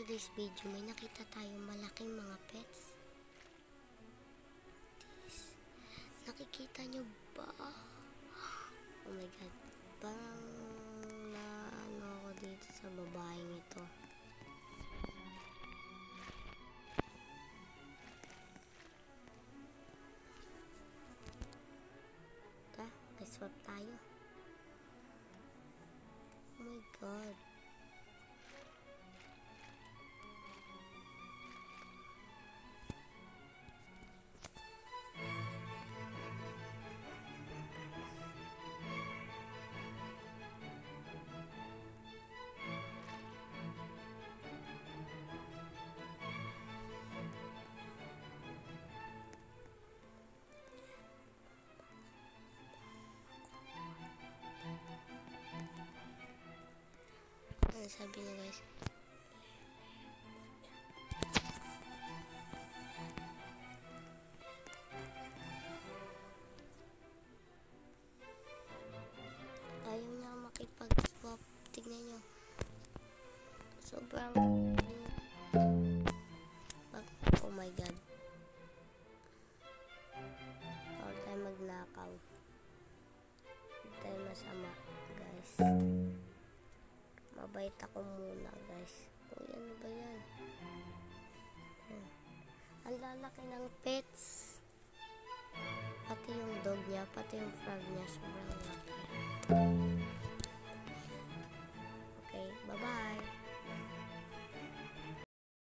today's video, may nakita tayong malaking mga pets. Nakikita nyo ba? Oh my god. Parang ano ako dito sa babaeng ito. Swap tayo. Oh my god. Sabi niya guys, ayaw niya makipag-swap. Tignan nyo, sobrang oh my god, all tayo magnakaw. Hindi tayo masama guys. Mabait ako muna guys. Uy, ano ba yan? Ang lalaki ng pets. Pati yung dog niya, pati yung frog niya, sobrang laki.